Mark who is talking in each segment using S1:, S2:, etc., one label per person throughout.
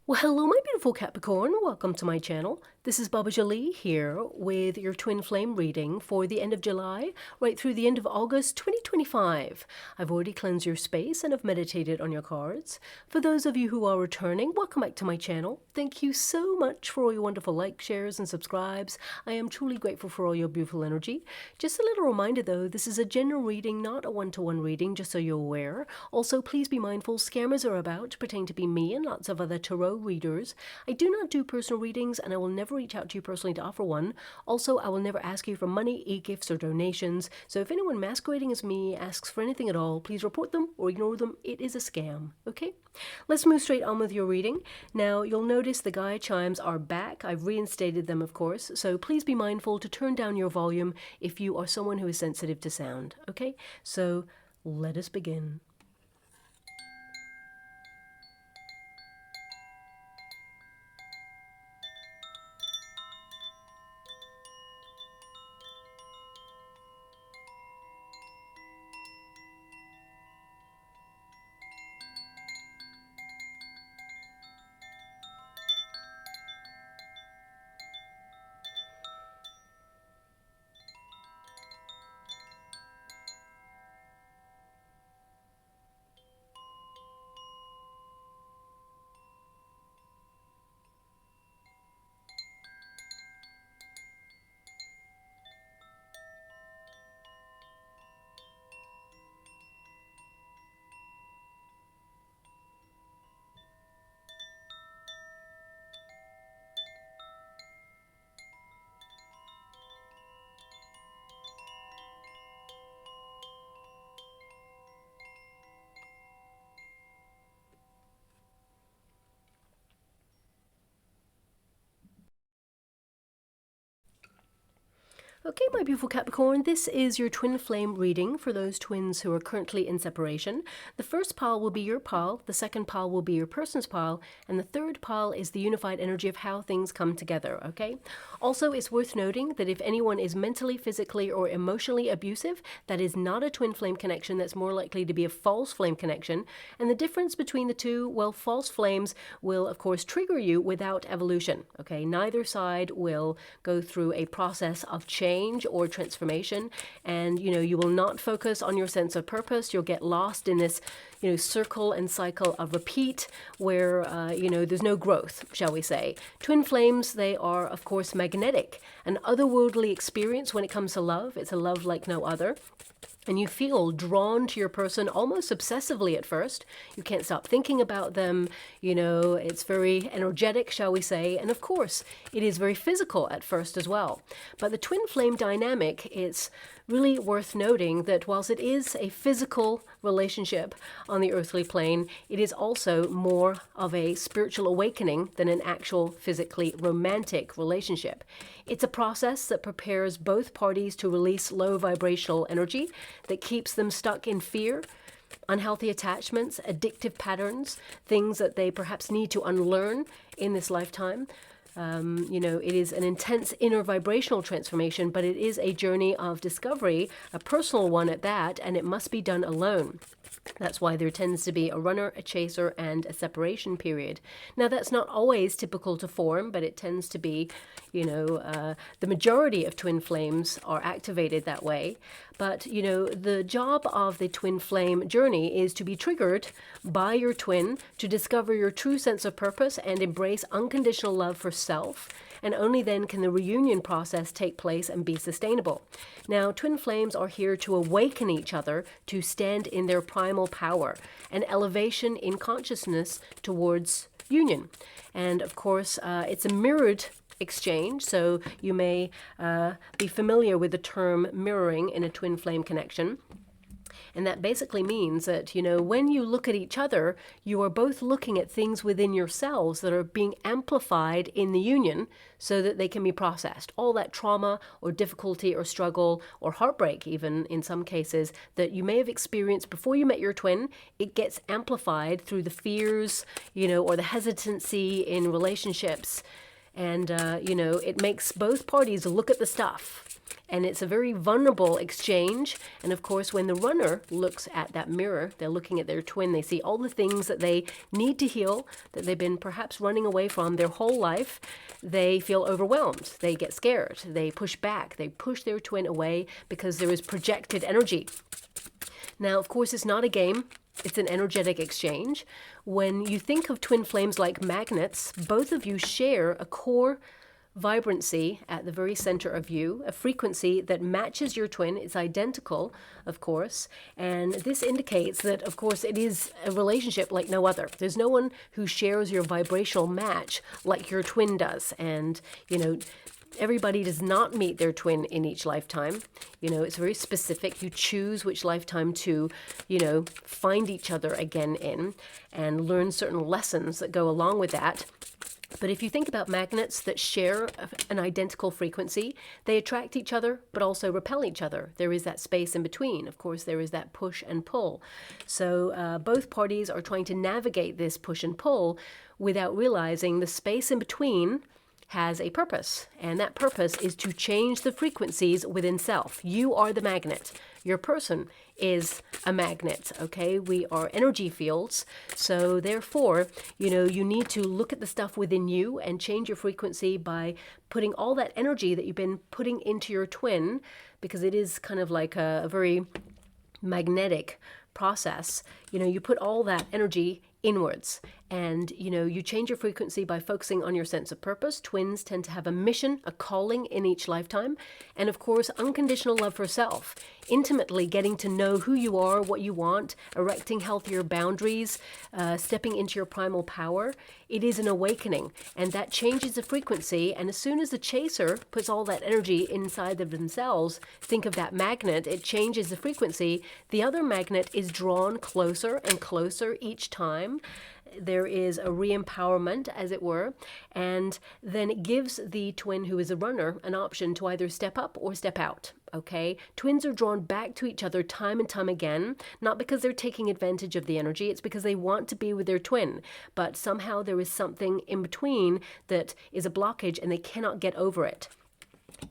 S1: Well, hello, my beautiful Capricorn. Welcome to my channel. This is Baba Jolie here with your twin flame reading for the end of July, right through the end of August 2025. I've already cleansed your space and have meditated on your cards. For those of you who are returning, welcome back to my channel. Thank you so much for all your wonderful likes, shares, and subscribes. I am truly grateful for all your beautiful energy. Just a little reminder though, this is a general reading, not a one-to-one reading, just so you're aware. Also, please be mindful, scammers are about, pretend to be me and lots of other tarot readers. I do not do personal readings and I will never reach out to you personally to offer one. Also, I will never ask you for money, e-gifts, or donations. So if anyone masquerading as me asks for anything at all, please report them or ignore them. It is a scam, okay? Let's move straight on with your reading. Now, you'll notice the guide chimes are back. I've reinstated them, of course, so please be mindful to turn down your volume if you are someone who is sensitive to sound, okay? So let us begin. Okay, my beautiful Capricorn, this is your twin flame reading for those twins who are currently in separation. The first pile will be your pile, the second pile will be your person's pile, and the third pile is the unified energy of how things come together, okay? Also, it's worth noting that if anyone is mentally, physically, or emotionally abusive, that is not a twin flame connection, that's more likely to be a false flame connection. And the difference between the two, well, false flames will, of course, trigger you without evolution, okay? Neither side will go through a process of change or transformation, and you will not focus on your sense of purpose. You'll get lost in this circle and cycle of repeat where there's no growth, shall we say. Twin flames, they are of course magnetic, an otherworldly experience when it comes to love. It's a love like no other. And you feel drawn to your person almost obsessively at first. You can't stop thinking about them. It's very energetic, shall we say. And of course, it is very physical at first as well. But the twin flame dynamic is really worth noting that whilst it is a physical relationship on the earthly plane, it is also more of a spiritual awakening than an actual physically romantic relationship. It's a process that prepares both parties to release low vibrational energy that keeps them stuck in fear, unhealthy attachments, addictive patterns, things that they perhaps need to unlearn in this lifetime. It is an intense inner vibrational transformation, but it is a journey of discovery, a personal one at that, and it must be done alone. That's why there tends to be a runner, a chaser, and a separation period. Now, that's not always typical to form, but it tends to be, the majority of twin flames are activated that way. But, the job of the twin flame journey is to be triggered by your twin to discover your true sense of purpose and embrace unconditional love for self. And only then can the reunion process take place and be sustainable. Now, twin flames are here to awaken each other to stand in their primal power, an elevation in consciousness towards union. And of course, it's a mirrored exchange, so you may be familiar with the term mirroring in a twin flame connection. And that basically means that, when you look at each other, you are both looking at things within yourselves that are being amplified in the union so that they can be processed. All that trauma or difficulty or struggle or heartbreak, even in some cases, that you may have experienced before you met your twin, it gets amplified through the fears, or the hesitancy in relationships. And, you know, it makes both parties look at the stuff. And it's a very vulnerable exchange. And of course, when the runner looks at that mirror, they're looking at their twin, they see all the things that they need to heal, that they've been perhaps running away from their whole life. They feel overwhelmed. They get scared. They push back. They push their twin away because there is projected energy. Now, of course, it's not a game. It's an energetic exchange. When you think of twin flames like magnets, both of you share a core vibrancy at the very center of you, a frequency that matches your twin. It's identical, of course, and this indicates that, of course, it is a relationship like no other. There's no one who shares your vibrational match like your twin does. And, you know, everybody does not meet their twin in each lifetime. You know, it's very specific. You choose which lifetime to, you know, find each other again in and learn certain lessons that go along with that. But if you think about magnets that share an identical frequency, they attract each other, but also repel each other. There is that space in between. Of course, there is that push and pull. So both parties are trying to navigate this push and pull without realizing the space in between has a purpose, and that purpose is to change the frequencies within self. You are the magnet. Your person is a magnet, okay? We are energy fields, so therefore, you know, you need to look at the stuff within you and change your frequency by putting all that energy that you've been putting into your twin, because it is kind of like a very magnetic process. You know, you put all that energy inwards, and you know, you change your frequency by focusing on your sense of purpose. Twins tend to have a mission, a calling in each lifetime, and of course unconditional love for self, intimately getting to know who you are, what you want, erecting healthier boundaries, stepping into your primal power. It is an awakening, and that changes the frequency. And as soon as the chaser puts all that energy inside of themselves, think of that magnet, it changes the frequency. The other magnet is drawn closer and closer each time. There is a re-empowerment, as it were, and then it gives the twin who is a runner an option to either step up or step out. Okay, twins are drawn back to each other time and time again, not because they're taking advantage of the energy, it's because they want to be with their twin, but somehow there is something in between that is a blockage and they cannot get over it.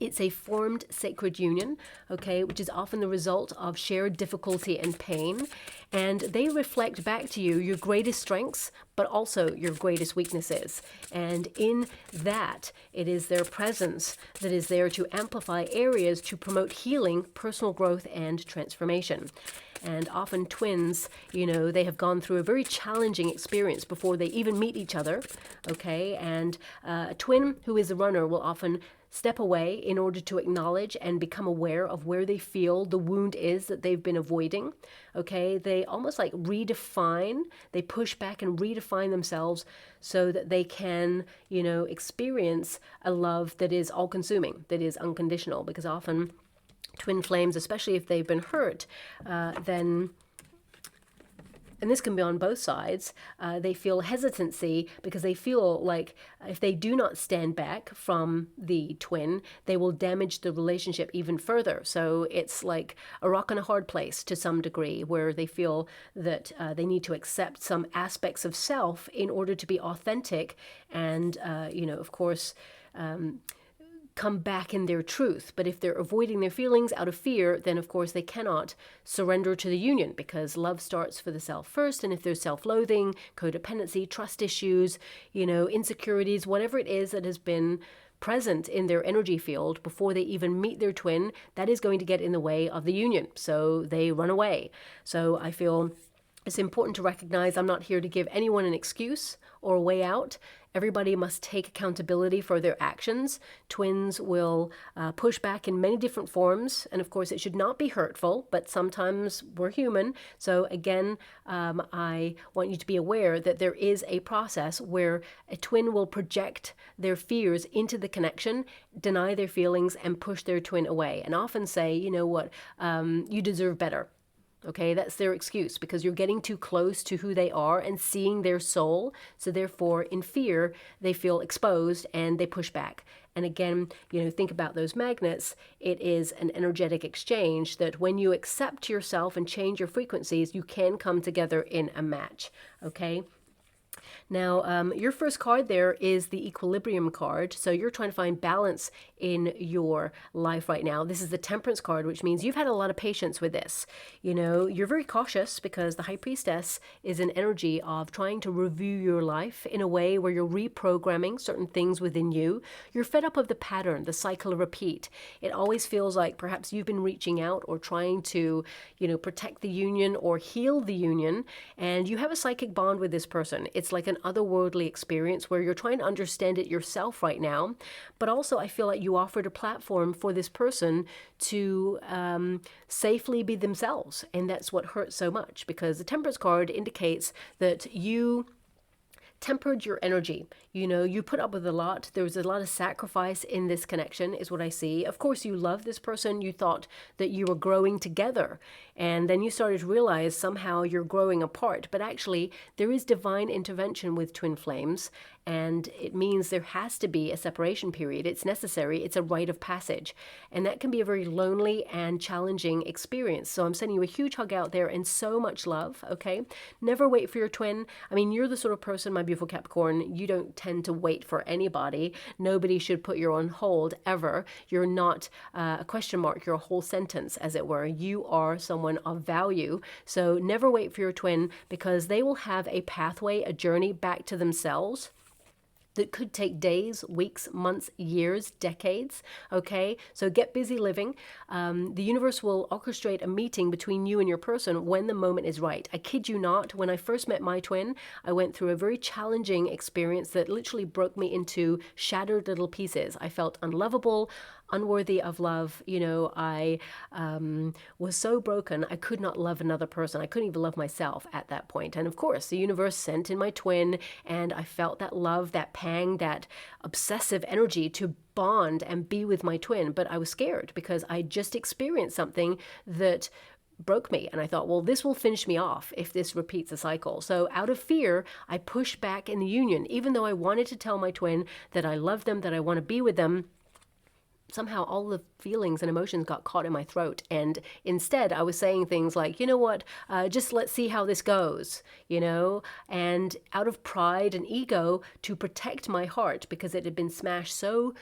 S1: It's a formed sacred union, okay, which is often the result of shared difficulty and pain. And they reflect back to you your greatest strengths, but also your greatest weaknesses. And in that, it is their presence that is there to amplify areas to promote healing, personal growth, and transformation. And often twins, you know, they have gone through a very challenging experience before they even meet each other, okay? And a twin who is a runner will often step away in order to acknowledge and become aware of where they feel the wound is that they've been avoiding, okay? They almost like redefine, they push back and redefine themselves so that they can, you know, experience a love that is all-consuming, that is unconditional, because often twin flames, especially if they've been hurt, then, and this can be on both sides, they feel hesitancy because they feel like if they do not stand back from the twin, they will damage the relationship even further. So it's like a rock and a hard place to some degree, where they feel that they need to accept some aspects of self in order to be authentic and, you know, of course, come back in their truth. But if they're avoiding their feelings out of fear, then of course they cannot surrender to the union, because love starts for the self first. And if there's self-loathing, codependency, trust issues, you know, insecurities, whatever it is that has been present in their energy field before they even meet their twin, that is going to get in the way of the union. So they run away. So I feel it's important to recognize I'm not here to give anyone an excuse or a way out. Everybody must take accountability for their actions. Twins will push back in many different forms. And of course, it should not be hurtful, but sometimes we're human. So again, I want you to be aware that there is a process where a twin will project their fears into the connection, deny their feelings, and push their twin away. And often say, you know what, you deserve better. Okay, that's their excuse, because you're getting too close to who they are and seeing their soul. So therefore, in fear, they feel exposed and they push back. And again, you know, think about those magnets. It is an energetic exchange that when you accept yourself and change your frequencies, you can come together in a match. Okay. Now, your first card there is the equilibrium card. So you're trying to find balance in your life right now. This is the temperance card, which means you've had a lot of patience with this. You know, you're very cautious because the high priestess is an energy of trying to review your life in a way where you're reprogramming certain things within you. You're fed up of the pattern, the cycle of repeat. It always feels like perhaps you've been reaching out or trying to, you know, protect the union or heal the union, and you have a psychic bond with this person. It's like an otherworldly experience where you're trying to understand it yourself right now, but also I feel like you offered a platform for this person to safely be themselves, and that's what hurts so much, because the Temperance card indicates that you tempered your energy. You know, you put up with a lot. There was a lot of sacrifice in this connection, is what I see. Of course, you love this person. You thought that you were growing together. And then you started to realize somehow you're growing apart. But actually, there is divine intervention with twin flames. And it means there has to be a separation period. It's necessary. It's a rite of passage. And that can be a very lonely and challenging experience. So I'm sending you a huge hug out there and so much love, okay? Never wait for your twin. I mean, you're the sort of person, my beautiful Capricorn, you don't tend to wait for anybody. Nobody should put you on hold ever. You're not a question mark. You're a whole sentence, as it were. You are someone of value. So never wait for your twin, because they will have a pathway, a journey back to themselves that could take days, weeks, months, years, decades, okay? So get busy living. The universe will orchestrate a meeting between you and your person when the moment is right. I kid you not, when I first met my twin, I went through a very challenging experience that literally broke me into shattered little pieces. I felt unlovable, unworthy of love. You know, I was so broken, I could not love another person. I couldn't even love myself at that point. And of course, the universe sent in my twin, and I felt that love, that pang, that obsessive energy to bond and be with my twin. But I was scared because I just experienced something that broke me, and I thought, well, this will finish me off if this repeats the cycle. So out of fear, I pushed back in the union, even though I wanted to tell my twin that I love them, that I want to be with them. Somehow all the feelings and emotions got caught in my throat. And instead I was saying things like, you know what, just let's see how this goes, you know, and out of pride and ego to protect my heart, because it had been smashed so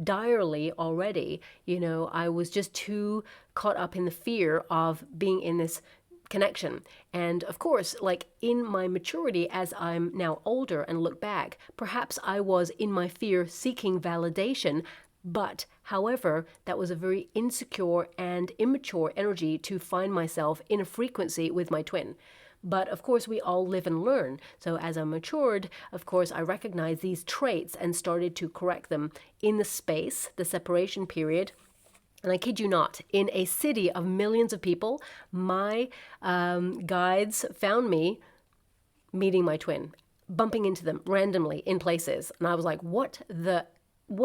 S1: direly already, you know, I was just too caught up in the fear of being in this connection. And of course, like in my maturity, as I'm now older and look back, perhaps I was in my fear seeking validation. But, however, that was a very insecure and immature energy to find myself in a frequency with my twin. But, of course, we all live and learn. So as I matured, of course, I recognized these traits and started to correct them in the space, the separation period. And I kid you not, in a city of millions of people, my guides found me meeting my twin, bumping into them randomly in places. And I was like, what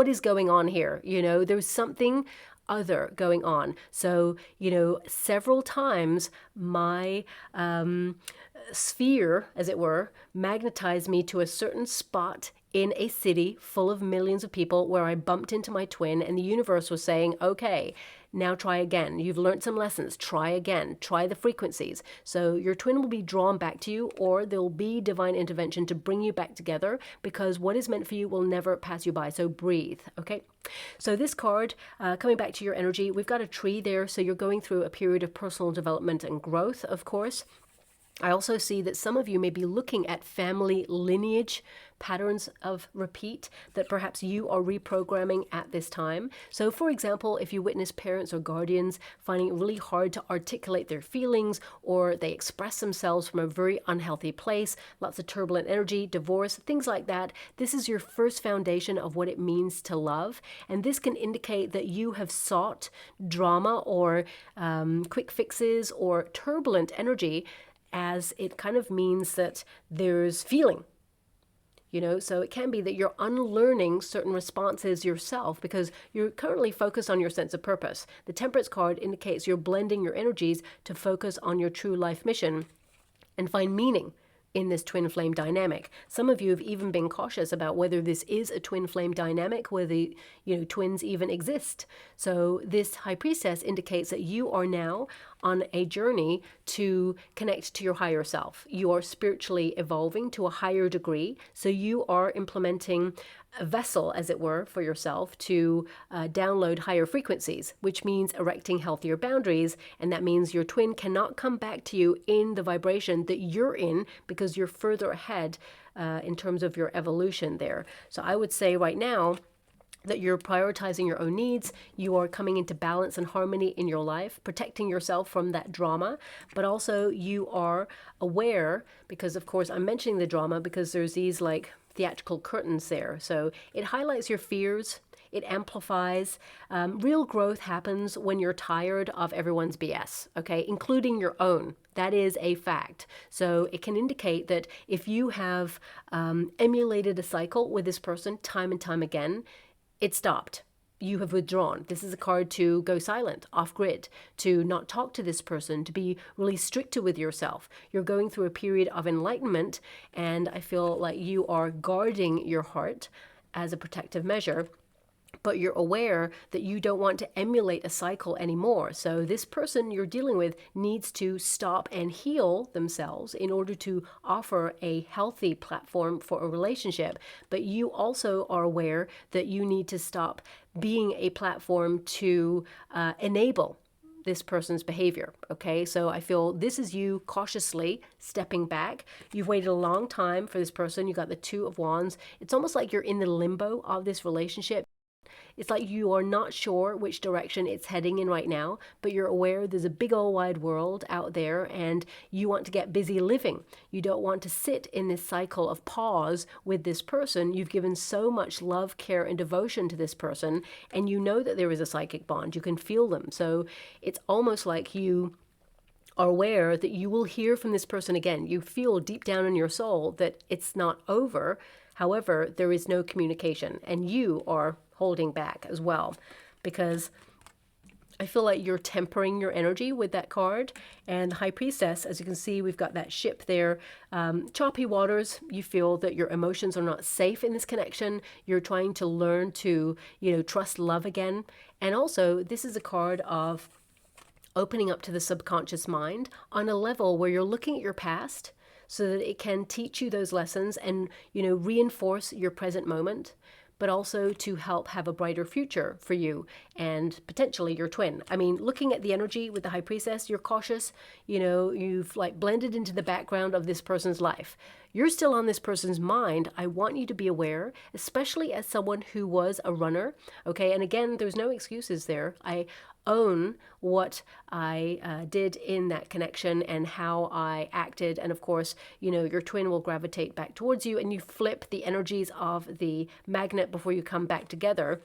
S1: is going on here? You know, there's something other going on. So, you know, several times my sphere, as it were, magnetized me to a certain spot in a city full of millions of people where I bumped into my twin, and the universe was saying, okay, now try again. You've learned some lessons. Try again. Try the frequencies. So your twin will be drawn back to you, or there'll be divine intervention to bring you back together, because what is meant for you will never pass you by. So breathe, okay? So this card, coming back to your energy, we've got a tree there. So you're going through a period of personal development and growth, of course. I also see that some of you may be looking at family lineage patterns of repeat that perhaps you are reprogramming at this time. So for example, if you witness parents or guardians finding it really hard to articulate their feelings, or they express themselves from a very unhealthy place, lots of turbulent energy, divorce, things like that, this is your first foundation of what it means to love. And this can indicate that you have sought drama or quick fixes or turbulent energy, as it kind of means that there's feeling, you know. So it can be that you're unlearning certain responses yourself because you're currently focused on your sense of purpose. The Temperance card indicates you're blending your energies to focus on your true life mission and find meaning in this twin flame dynamic. Some of you have even been cautious about whether this is a twin flame dynamic, whether, you know, twins even exist. So this High Priestess indicates that you are now on a journey to connect to your higher self. You are spiritually evolving to a higher degree. So you are implementing a vessel, as it were, for yourself to download higher frequencies, which means erecting healthier boundaries. And that means your twin cannot come back to you in the vibration that you're in because you're further ahead in terms of your evolution there. So I would say right now that you're prioritizing your own needs, you are coming into balance and harmony in your life, protecting yourself from that drama, but also you are aware, because of course I'm mentioning the drama because there's these like theatrical curtains there. So it highlights your fears, it amplifies. Real growth happens when you're tired of everyone's BS, okay, including your own. That is a fact. So it can indicate that if you have emulated a cycle with this person time and time again, it stopped. You have withdrawn. This is a card to go silent, off grid, to not talk to this person, to be really stricter with yourself. You're going through a period of enlightenment, and I feel like you are guarding your heart as a protective measure. But you're aware that you don't want to emulate a cycle anymore. So this person you're dealing with needs to stop and heal themselves in order to offer a healthy platform for a relationship. But you also are aware that you need to stop being a platform to enable this person's behavior. Okay, so I feel this is you cautiously stepping back. You've waited a long time for this person. You got the Two of Wands. It's almost like you're in the limbo of this relationship. It's like you are not sure which direction it's heading in right now, but you're aware there's a big old wide world out there and you want to get busy living. You don't want to sit in this cycle of pause with this person. You've given so much love, care, and devotion to this person, and you know that there is a psychic bond. You can feel them. So it's almost like you are aware that you will hear from this person again. You feel deep down in your soul that it's not over. However, there is no communication, and you are holding back as well, because I feel like you're tempering your energy with that card. And the High Priestess, as you can see, we've got that ship there. Choppy waters. You feel that your emotions are not safe in this connection. You're trying to learn to, trust love again. And also, this is a card of opening up to the subconscious mind on a level where you're looking at your past so that it can teach you those lessons and, reinforce your present moment, but also to help have a brighter future for you and potentially your twin. I mean, looking at the energy with the High Priestess, you're cautious, you've like blended into the background of this person's life. You're still on this person's mind. I want you to be aware, especially as someone who was a runner, okay? And again, there's no excuses there. I own what I did in that connection and how I acted. And of course, your twin will gravitate back towards you and you flip the energies of the magnet before you come back together.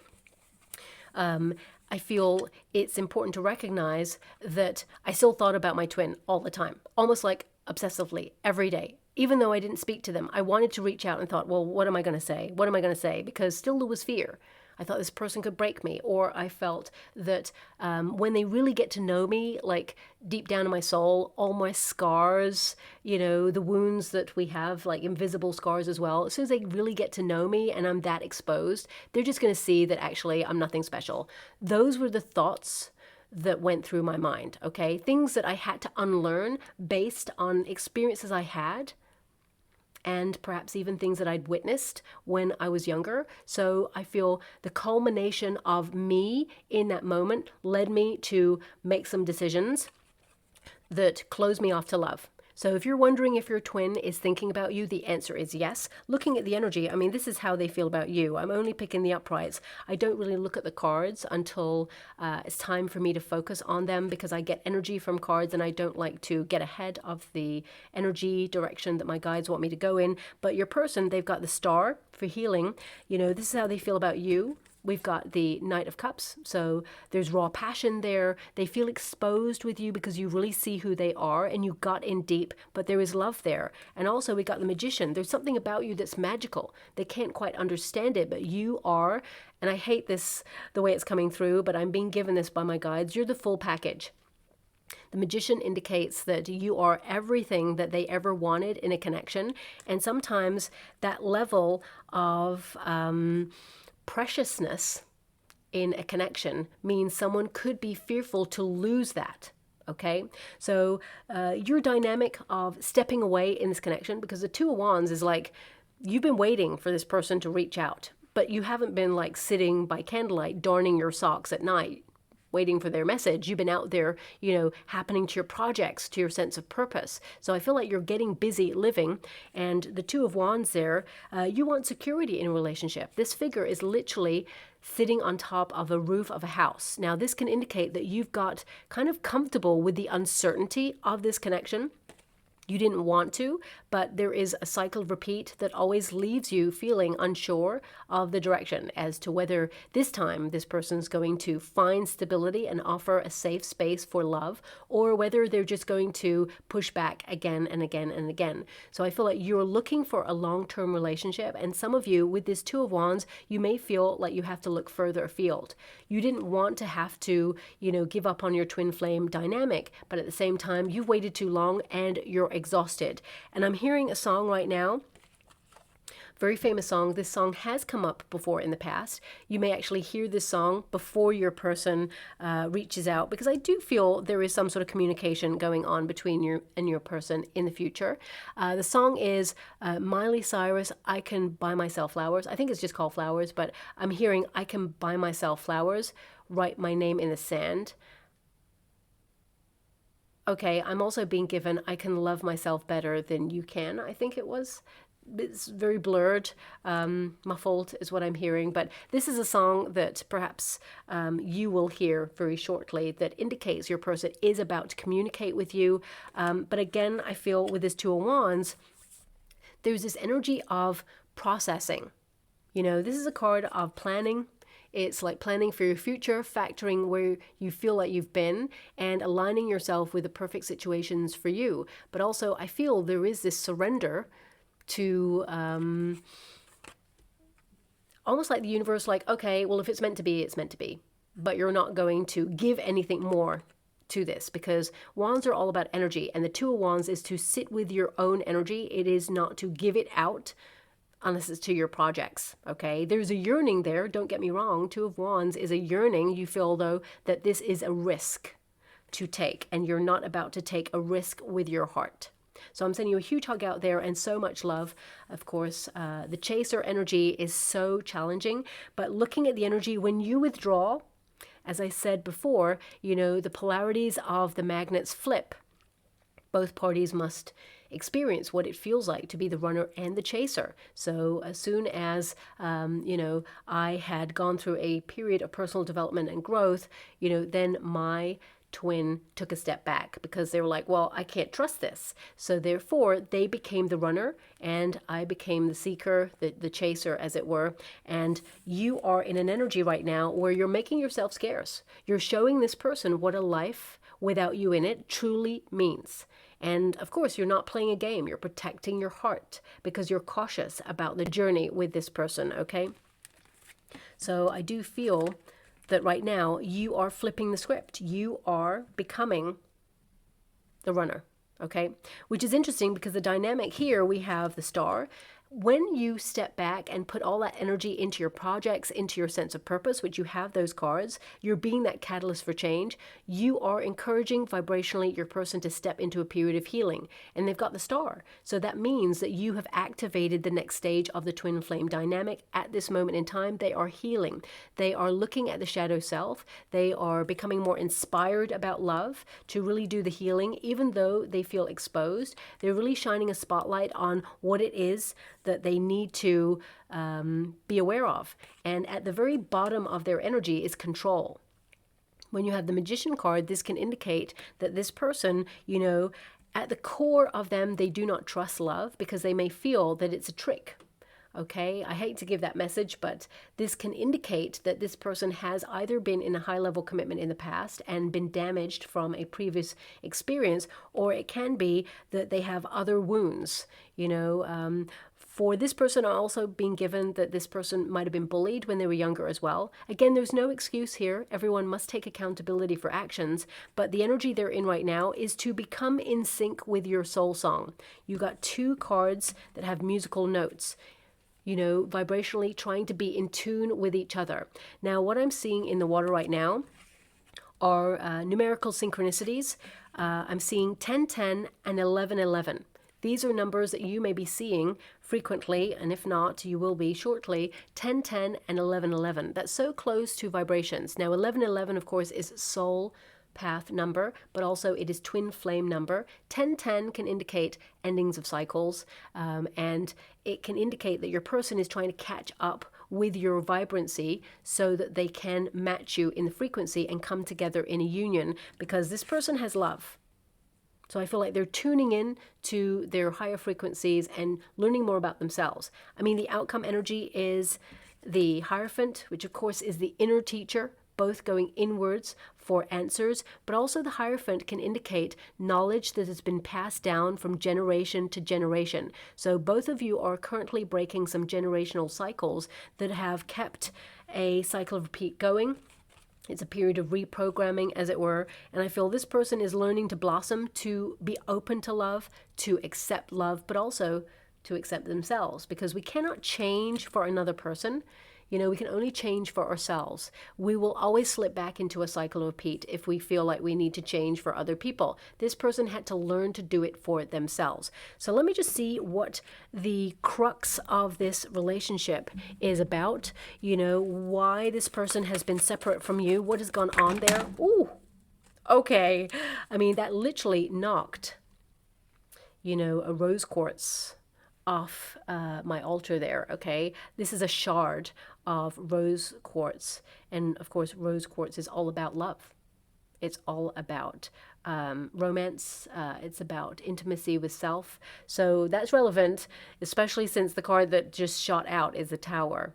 S1: I feel it's important to recognize that I still thought about my twin all the time, almost like obsessively every day. Even though I didn't speak to them, I wanted to reach out and thought, well, what am I going to say? What am I going to say? Because still there was fear. I thought this person could break me, or I felt that when they really get to know me, like deep down in my soul, all my scars, the wounds that we have, like invisible scars as well, as soon as they really get to know me and I'm that exposed, they're just going to see that actually I'm nothing special. Those were the thoughts that went through my mind, okay? Things that I had to unlearn based on experiences I had, and perhaps even things that I'd witnessed when I was younger. So I feel the culmination of me in that moment led me to make some decisions that closed me off to love. So if you're wondering if your twin is thinking about you, the answer is yes. Looking at the energy, I mean, this is how they feel about you. I'm only picking the uprights. I don't really look at the cards until it's time for me to focus on them, because I get energy from cards and I don't like to get ahead of the energy direction that my guides want me to go in. But your person, they've got the Star for healing. This is how they feel about you. We've got the Knight of Cups, so there's raw passion there. They feel exposed with you because you really see who they are and you got in deep, but there is love there. And also we got the Magician. There's something about you that's magical. They can't quite understand it, but you are, and I hate this, the way it's coming through, but I'm being given this by my guides, you're the full package. The Magician indicates that you are everything that they ever wanted in a connection, and sometimes that level of preciousness in a connection means someone could be fearful to lose that. Okay, so your dynamic of stepping away in this connection, because the Two of Wands is like you've been waiting for this person to reach out, but you haven't been like sitting by candlelight darning your socks at night waiting for their message. You've been out there, happening to your projects, to your sense of purpose. So I feel like you're getting busy living. And the Two of Wands there, you want security in a relationship. This figure is literally sitting on top of a roof of a house. Now, this can indicate that you've got kind of comfortable with the uncertainty of this connection. You didn't want to, but there is a cycle repeat that always leaves you feeling unsure of the direction as to whether this time this person's going to find stability and offer a safe space for love, or whether they're just going to push back again and again and again. So I feel like you're looking for a long-term relationship, and some of you with this Two of Wands, you may feel like you have to look further afield. You didn't want to have to, give up on your twin flame dynamic, but at the same time, you've waited too long and you're exhausted. And I'm hearing a song right now, very famous song. This song has come up before in the past. You may actually hear this song before your person reaches out, because I do feel there is some sort of communication going on between you and your person in the future. The song is Miley Cyrus, I Can Buy Myself Flowers. I think it's just called Flowers, but I'm hearing I Can Buy Myself Flowers, write my name in the sand. Okay, I'm also being given I Can Love Myself Better Than You Can, I think it was. It's very blurred, muffled is what I'm hearing, but this is a song that perhaps you will hear very shortly that indicates your person is about to communicate with you. But again, I feel with this Two of Wands, there's this energy of processing. This is a card of planning. It's like planning for your future, factoring where you feel like you've been, and aligning yourself with the perfect situations for you. But also, I feel there is this surrender to almost like the universe, like, okay, well, if it's meant to be, it's meant to be. But you're not going to give anything more to this, because Wands are all about energy, and the Two of Wands is to sit with your own energy. It is not to give it out unless it's to your projects, okay? There's a yearning there, don't get me wrong. Two of Wands is a yearning. You feel, though, that this is a risk to take, and you're not about to take a risk with your heart. So I'm sending you a huge hug out there and so much love. Of course, the chaser energy is so challenging, but looking at the energy when you withdraw, as I said before, the polarities of the magnets flip. Both parties must experience what it feels like to be the runner and the chaser. So as soon as, I had gone through a period of personal development and growth, then my twin took a step back, because they were like, well, I can't trust this. So therefore, they became the runner and I became the seeker, the chaser, as it were. And you are in an energy right now where you're making yourself scarce. You're showing this person what a life without you in it truly means. And of course, you're not playing a game. You're protecting your heart because you're cautious about the journey with this person, okay? So I do feel that right now you are flipping the script. You are becoming the runner, okay? Which is interesting because the dynamic here, we have the Star. When you step back and put all that energy into your projects, into your sense of purpose, which you have those cards, you're being that catalyst for change. You are encouraging vibrationally your person to step into a period of healing. And they've got the Star. So that means that you have activated the next stage of the twin flame dynamic. At this moment in time, they are healing. They are looking at the shadow self. They are becoming more inspired about love to really do the healing, even though they feel exposed. They're really shining a spotlight on what it is that they need to be aware of. And at the very bottom of their energy is control. When you have the Magician card, this can indicate that this person, at the core of them, they do not trust love because they may feel that it's a trick. Okay, I hate to give that message, but this can indicate that this person has either been in a high-level commitment in the past and been damaged from a previous experience, or it can be that they have other wounds. For this person, also being given that this person might have been bullied when they were younger as well. Again, there's no excuse here. Everyone must take accountability for actions, but the energy they're in right now is to become in sync with your soul song. You got two cards that have musical notes. Vibrationally trying to be in tune with each other. Now, what I'm seeing in the water right now are numerical synchronicities. I'm seeing 1010 and 1111. These are numbers that you may be seeing frequently, and if not, you will be shortly. 1010 and 1111. That's so close to vibrations. Now, 1111, of course, is soul path number, but also it is twin flame number. 1010 can indicate endings of cycles, and it can indicate that your person is trying to catch up with your vibrancy so that they can match you in the frequency and come together in a union, because this person has love. So I feel like they're tuning in to their higher frequencies and learning more about themselves. I mean, the outcome energy is the Hierophant, which of course is the inner teacher, both going inwards for answers, but also the Hierophant can indicate knowledge that has been passed down from generation to generation. So both of you are currently breaking some generational cycles that have kept a cycle of repeat going. It's a period of reprogramming, as it were, and I feel this person is learning to blossom, to be open to love, to accept love, but also to accept themselves, because we cannot change for another person. You know, we can only change for ourselves. We will always slip back into a cycle of repeat if we feel like we need to change for other people. This person had to learn to do it for themselves. So let me just see what the crux of this relationship is about. You know, why this person has been separate from you, what has gone on there. Ooh, okay. I mean, that literally knocked, you know, a rose quartz off my altar there. Okay, this is a shard of rose quartz, and of course rose quartz is all about love. It's all about romance. It's about intimacy with self. So that's relevant, especially since the card that just shot out is the Tower.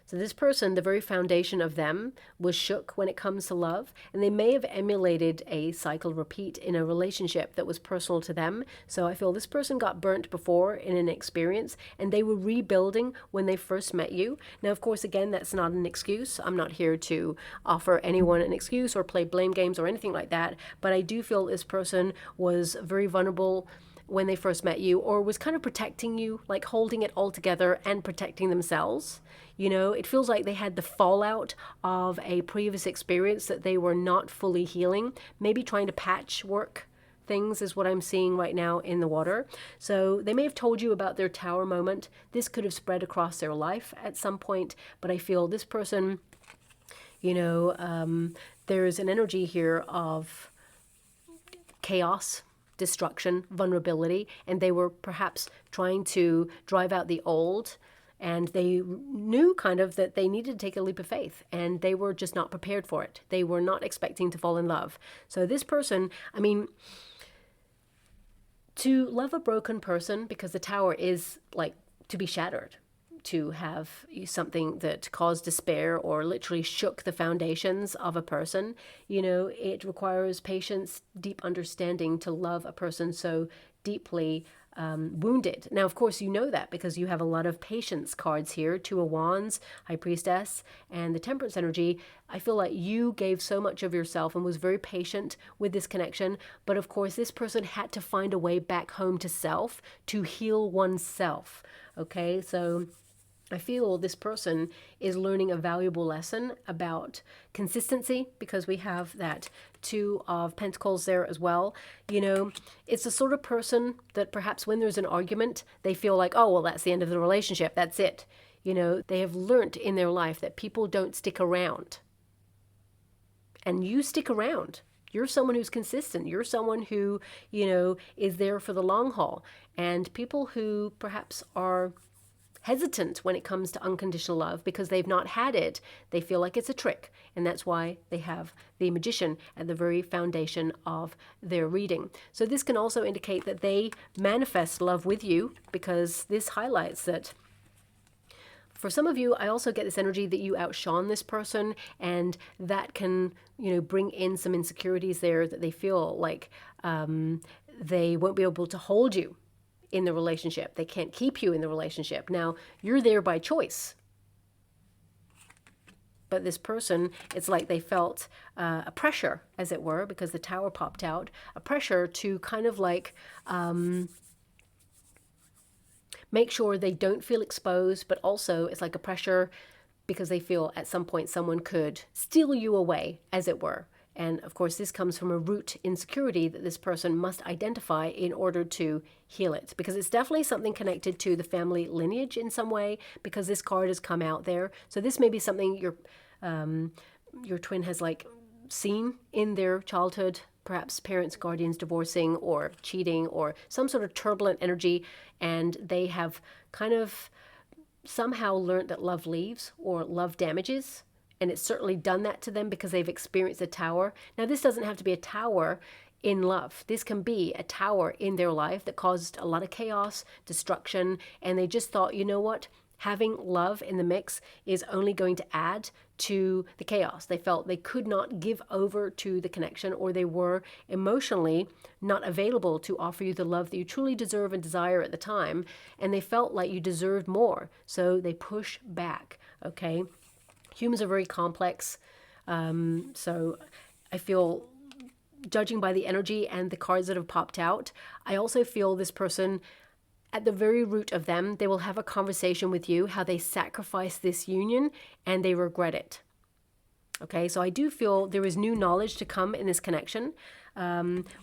S1: So this person, the very foundation of them was shook when it comes to love, and they may have emulated a cycle repeat in a relationship that was personal to them. So I feel this person got burnt before in an experience, and they were rebuilding when they first met you. Now, of course, again, that's not an excuse. I'm not here to offer anyone an excuse or play blame games or anything like that, but I do feel this person was very vulnerable when they first met you, or was kind of protecting you, like holding it all together and protecting themselves. You know, it feels like they had the fallout of a previous experience that they were not fully healing, maybe trying to patchwork things is what I'm seeing right now in the water. So they may have told you about their Tower moment. This could have spread across their life at some point, but I feel this person, you know, there's an energy here of chaos, destruction, vulnerability, and they were perhaps trying to drive out the old, and they knew kind of that they needed to take a leap of faith, and they were just not prepared for it. They were not expecting to fall in love. So this person, I mean, to love a broken person, because the Tower is like to be shattered, to have something that caused despair or literally shook the foundations of a person, you know, it requires patience, deep understanding to love a person so deeply wounded. Now, of course, you know that because you have a lot of patience cards here, Two of Wands, High Priestess, and the Temperance energy. I feel like you gave so much of yourself and was very patient with this connection. But of course, this person had to find a way back home to self, to heal oneself. Okay, so I feel this person is learning a valuable lesson about consistency, because we have that Two of Pentacles there as well. You know, it's the sort of person that perhaps when there's an argument, they feel like, oh, well, that's the end of the relationship. That's it. You know, they have learnt in their life that people don't stick around. And you stick around. You're someone who's consistent. You're someone who, you know, is there for the long haul. And people who perhaps are hesitant when it comes to unconditional love because they've not had it, they feel like it's a trick, and that's why they have the Magician at the very foundation of their reading. So this can also indicate that they manifest love with you, because this highlights that for some of you, I also get this energy that you outshone this person, and that can, you know, bring in some insecurities there, that they feel like they won't be able to hold you in the relationship. They can't keep you in the relationship. Now, you're there by choice. But this person, it's like they felt a pressure, as it were, because the Tower popped out, a pressure to kind of like make sure they don't feel exposed, but also it's like a pressure because they feel at some point someone could steal you away, as it were. And of course, this comes from a root insecurity that this person must identify in order to heal it, because it's definitely something connected to the family lineage in some way, because this card has come out there. So this may be something your twin has like seen in their childhood, perhaps parents, guardians divorcing or cheating or some sort of turbulent energy, and they have kind of somehow learned that love leaves or love damages. And it's certainly done that to them because they've experienced a tower. Now, this doesn't have to be a tower in love. This can be a tower in their life that caused a lot of chaos, destruction, and they just thought, you know what? Having love in the mix is only going to add to the chaos. They felt they could not give over to the connection, or they were emotionally not available to offer you the love that you truly deserve and desire at the time. And they felt like you deserved more. So they push back, okay? Humans are very complex. So I feel, judging by the energy and the cards that have popped out, I also feel this person, at the very root of them, they will have a conversation with you, how they sacrificed this union and they regret it. Okay, so I do feel there is new knowledge to come in this connection.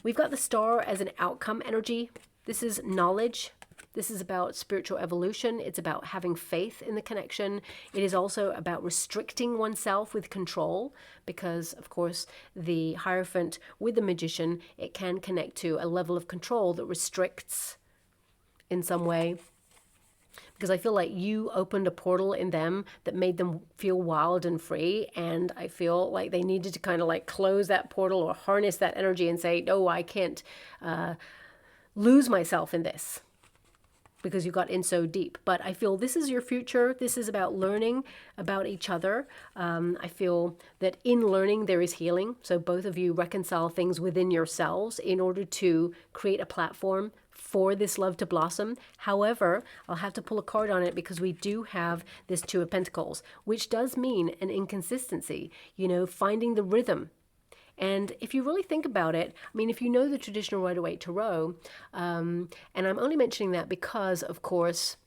S1: We've got the star as an outcome energy. This is knowledge. This is about spiritual evolution. It's about having faith in the connection. It is also about restricting oneself with control, because, of course, the Hierophant with the Magician, it can connect to a level of control that restricts in some way. Because I feel like you opened a portal in them that made them feel wild and free. And I feel like they needed to kind of like close that portal or harness that energy and say, no, I can't lose myself in this, because you got in so deep. But I feel this is your future. This is about learning about each other. I feel that in learning there is healing. So both of you reconcile things within yourselves in order to create a platform for this love to blossom. However, I'll have to pull a card on it because we do have this Two of Pentacles, which does mean an inconsistency, you know, finding the rhythm. And if you really think about it, I mean, if you know the traditional Rider-Waite Tarot, and I'm only mentioning that because, of course,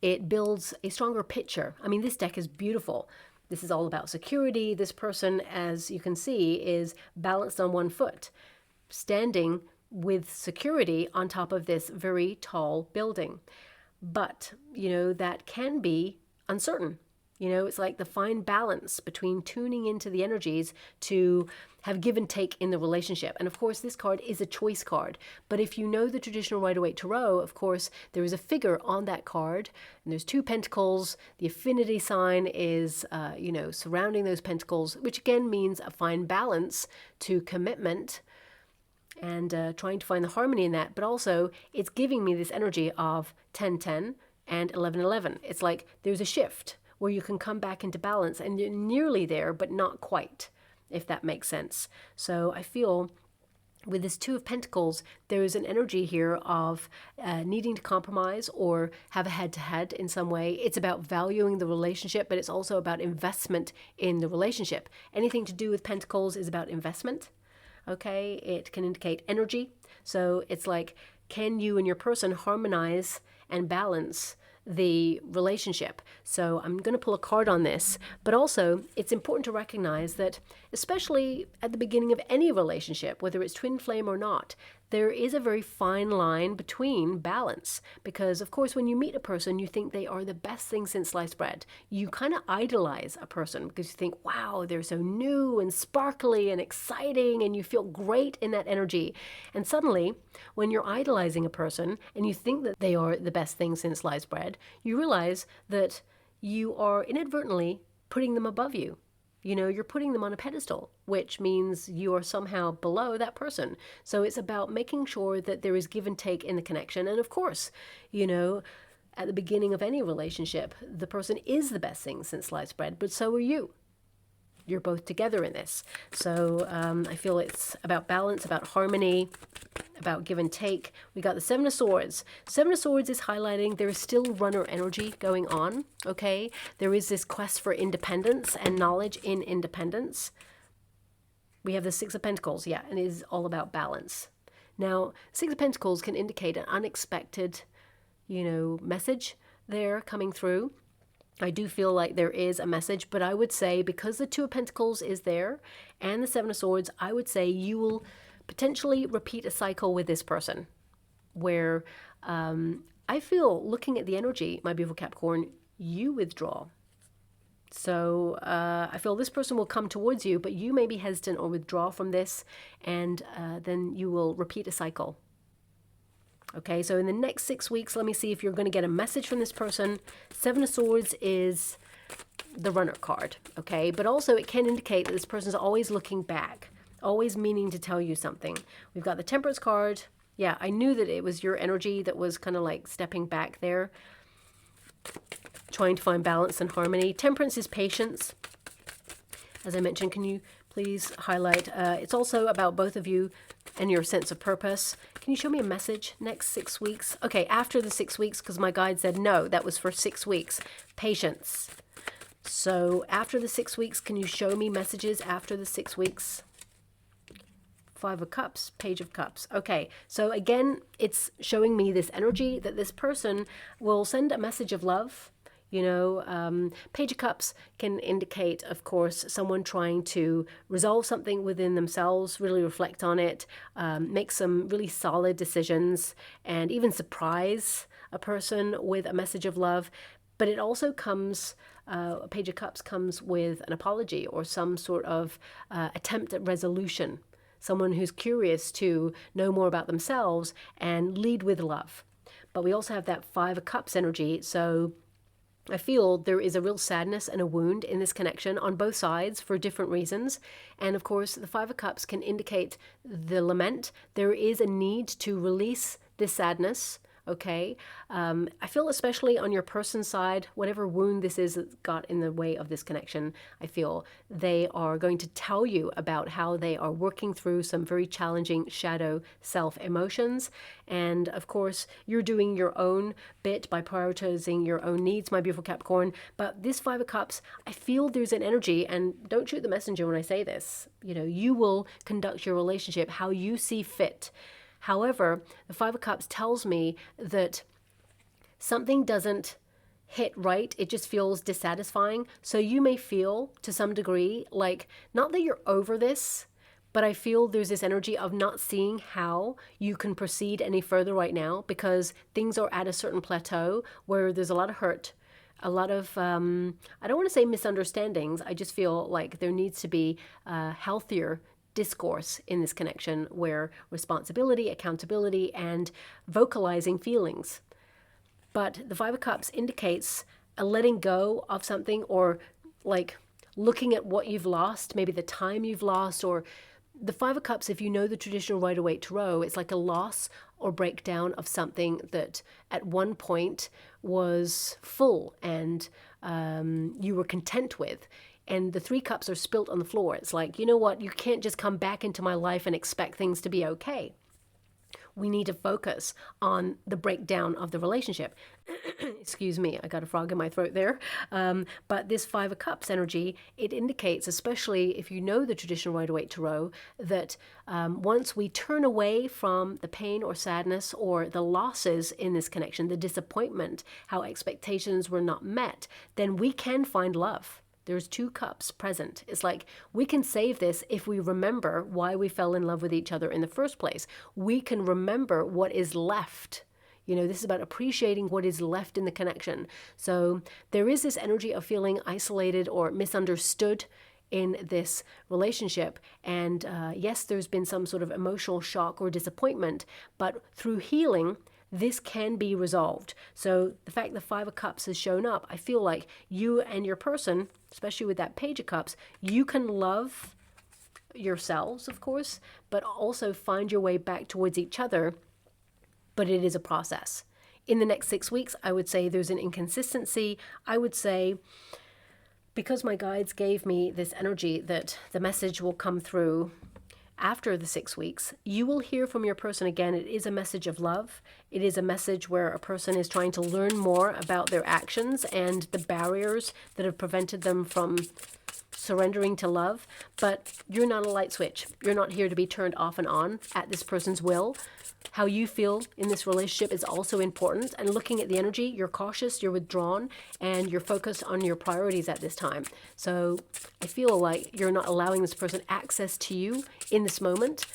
S1: it builds a stronger picture. I mean, this deck is beautiful. This is all about security. This person, as you can see, is balanced on one foot, standing with security on top of this very tall building. But, you know, that can be uncertain. You know, it's like the fine balance between tuning into the energies to have give and take in the relationship. And of course, this card is a choice card. But if you know the traditional Rider-Waite Tarot, of course, there is a figure on that card. And there's two pentacles. The affinity sign is, you know, surrounding those pentacles, which again means a fine balance to commitment and trying to find the harmony in that. But also, it's giving me this energy of 10-10 and 11-11. It's like there's a shift where you can come back into balance and you're nearly there, but not quite, if that makes sense. So I feel with this Two of Pentacles, there is an energy here of needing to compromise or have a head-to-head in some way. It's about valuing the relationship, but it's also about investment in the relationship. Anything to do with Pentacles is about investment. Okay, it can indicate energy. So it's like, can you and your person harmonize and balance the relationship? So I'm going to pull a card on this, but also it's important to recognize that, especially at the beginning of any relationship, whether it's twin flame or not, there is a very fine line between balance, because of course when you meet a person you think they are the best thing since sliced bread. You kind of idolize a person because you think, wow, they're so new and sparkly and exciting, and you feel great in that energy. And suddenly when you're idolizing a person and you think that they are the best thing since sliced bread, you realize that you are inadvertently putting them above you. You know, you're putting them on a pedestal, which means you are somehow below that person. So it's about making sure that there is give and take in the connection. And of course, you know, at the beginning of any relationship, the person is the best thing since sliced bread, but so are you. You're both together in this. So I feel it's about balance, about harmony, about give and take. We got the Seven of Swords. Seven of Swords is highlighting there is still runner energy going on, okay? There is this quest for independence and knowledge in independence. We have the Six of Pentacles, yeah, and it is all about balance. Now, Six of Pentacles can indicate an unexpected, you know, message there coming through. I do feel like there is a message, but I would say because the Two of Pentacles is there and the Seven of Swords, I would say you will potentially repeat a cycle with this person where I feel, looking at the energy, my beautiful Capricorn, you withdraw. So I feel this person will come towards you, but you may be hesitant or withdraw from this, and then you will repeat a cycle. Okay, so in the next 6 weeks, let me see if you're going to get a message from this person. Seven of Swords is the runner card, okay? But also it can indicate that this person is always looking back, always meaning to tell you something. We've got the Temperance card. Yeah, I knew that it was your energy that was kind of like stepping back there, trying to find balance and harmony. Temperance is patience. As I mentioned, can you please highlight? It's also about both of you and your sense of purpose. Can you show me a message next 6 weeks? Okay, after the 6 weeks, because my guide said no, that was for 6 weeks. Patience. So after the 6 weeks, can you show me messages after the 6 weeks? Five of Cups, Page of Cups. Okay, so again, it's showing me this energy that this person will send a message of love. You know, Page of Cups can indicate, of course, someone trying to resolve something within themselves, really reflect on it, make some really solid decisions, and even surprise a person with a message of love. But it also comes, Page of Cups comes with an apology or some sort of attempt at resolution. Someone who's curious to know more about themselves and lead with love. But we also have that Five of Cups energy, so I feel there is a real sadness and a wound in this connection on both sides for different reasons. And of course, the Five of Cups can indicate the lament. There is a need to release this sadness, okay? I feel especially on your person's side, whatever wound this is that got in the way of this connection, I feel they are going to tell you about how they are working through some very challenging shadow self emotions. And of course, you're doing your own bit by prioritizing your own needs, my beautiful Capricorn. But this Five of Cups, I feel there's an energy, and don't shoot the messenger when I say this. You know, you will conduct your relationship how you see fit. However, the Five of Cups tells me that something doesn't hit right. It just feels dissatisfying. So you may feel to some degree like, not that you're over this, but I feel there's this energy of not seeing how you can proceed any further right now because things are at a certain plateau where there's a lot of hurt, a lot of, I don't want to say misunderstandings. I just feel like there needs to be healthier discourse in this connection where responsibility, accountability, and vocalizing feelings. But the Five of Cups indicates a letting go of something, or like looking at what you've lost, maybe the time you've lost, or the Five of Cups, if you know the traditional Rider-Waite Tarot, it's like a loss or breakdown of something that at one point was full and you were content with. And the Three Cups are spilt on the floor. It's like, you know what? You can't just come back into my life and expect things to be okay. We need to focus on the breakdown of the relationship. Excuse me, I got a frog in my throat there. But this Five of Cups energy, it indicates, especially if you know the traditional Rider-Waite Tarot, that once we turn away from the pain or sadness or the losses in this connection, the disappointment, how expectations were not met, then we can find love. There's two cups present. It's like we can save this if we remember why we fell in love with each other in the first place. We can remember what is left. You know, this is about appreciating what is left in the connection. So there is this energy of feeling isolated or misunderstood in this relationship. And yes, there's been some sort of emotional shock or disappointment, but through healing, this can be resolved. So the fact the Five of Cups has shown up, I feel like you and your person, especially with that Page of Cups, you can love yourselves, of course, but also find your way back towards each other. But it is a process. In the next 6 weeks, I would say there's an inconsistency. I would say, because my guides gave me this energy that the message will come through after the 6 weeks, you will hear from your person again. It is a message of love. It is a message where a person is trying to learn more about their actions and the barriers that have prevented them from surrendering to love, but you're not a light switch. You're not here to be turned off and on at this person's will. How you feel in this relationship is also important. And looking at the energy, you're cautious, you're withdrawn, and you're focused on your priorities at this time. So I feel like you're not allowing this person access to you in this moment.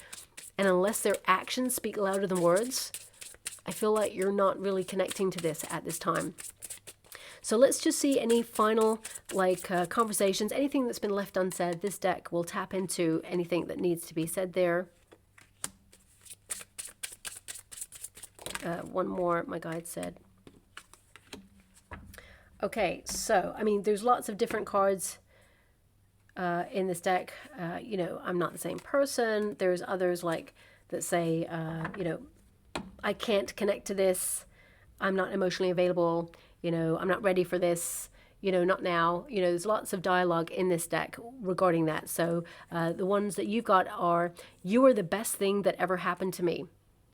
S1: And unless their actions speak louder than words, I feel like you're not really connecting to this at this time. So let's just see any final conversations, anything that's been left unsaid. This deck will tap into anything that needs to be said there. One more, my guide said. Okay, so, I mean, there's lots of different cards in this deck. You know, I'm not the same person. There's others like that say, you know, I can't connect to this. I'm not emotionally available. You know, I'm not ready for this. You know, not now. You know, there's lots of dialogue in this deck regarding that. So the ones that you've got are, you are the best thing that ever happened to me.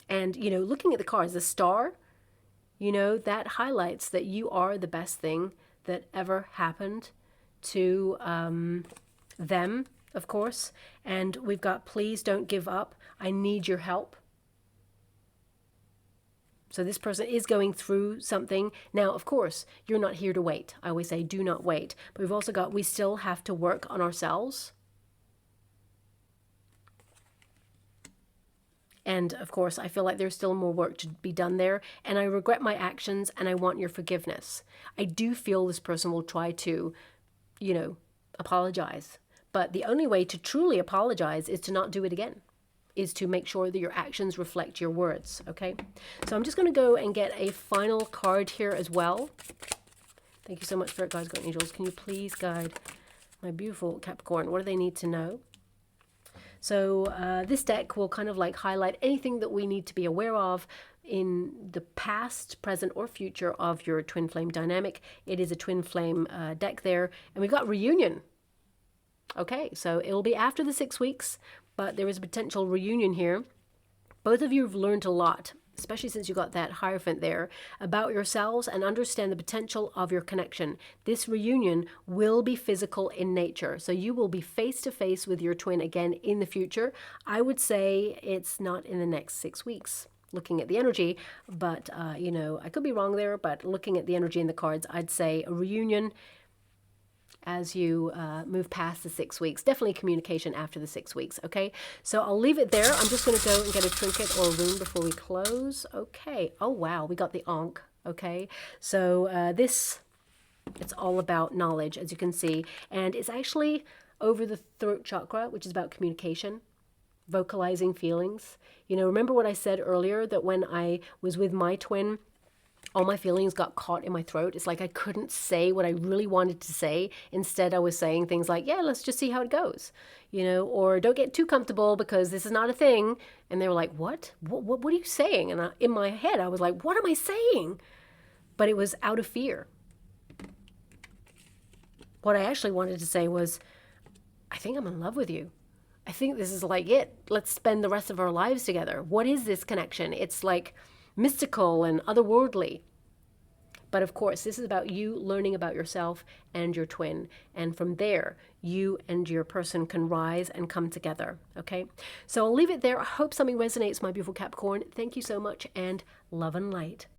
S1: And, you know, looking at the cards, the star, you know, that highlights that you are the best thing that ever happened to them, of course. And we've got, please don't give up. I need your help. So this person is going through something. Now, of course, you're not here to wait. I always say, do not wait. But we've also got, we still have to work on ourselves. And of course, I feel like there's still more work to be done there. And I regret my actions and I want your forgiveness. I do feel this person will try to, you know, apologize. But the only way to truly apologize is to not do it again. Is to make sure that your actions reflect your words, okay? So I'm just going to go and get a final card here as well. Thank you so much for it, guys, God angels. Can you please guide my beautiful Capricorn? What do they need to know? So this deck will kind of like highlight anything that we need to be aware of in the past, present, or future of your twin flame dynamic. It is a twin flame deck there. And we've got reunion. Okay, so it will be after the 6 weeks, but there is a potential reunion here. Both of you have learned a lot, especially since you got that Hierophant there, about yourselves and understand the potential of your connection. This reunion will be physical in nature. So you will be face to face with your twin again in the future. I would say it's not in the next 6 weeks, looking at the energy, but you know, I could be wrong there, but looking at the energy in the cards, I'd say a reunion as you move past the 6 weeks. Definitely communication after the 6 weeks, okay? So I'll leave it there. I'm just going to go and get a trinket or a rune before we close. Okay. Oh, wow. We got the Ankh, okay? So this, it's all about knowledge, as you can see. And it's actually over the throat chakra, which is about communication, vocalizing feelings. You know, remember what I said earlier, that when I was with my twin, all my feelings got caught in my throat. It's like I couldn't say what I really wanted to say. Instead, I was saying things like, yeah, let's just see how it goes, you know, or don't get too comfortable because this is not a thing. And they were like, what are you saying? And in my head, I was like, what am I saying? But it was out of fear. What I actually wanted to say was, I think I'm in love with you. I think this is like it. Let's spend the rest of our lives together. What is this connection? It's like mystical and otherworldly. But of course, this is about you learning about yourself and your twin. And from there, you and your person can rise and come together. Okay? So I'll leave it there. I hope something resonates, my beautiful Capricorn. Thank you so much, and love and light.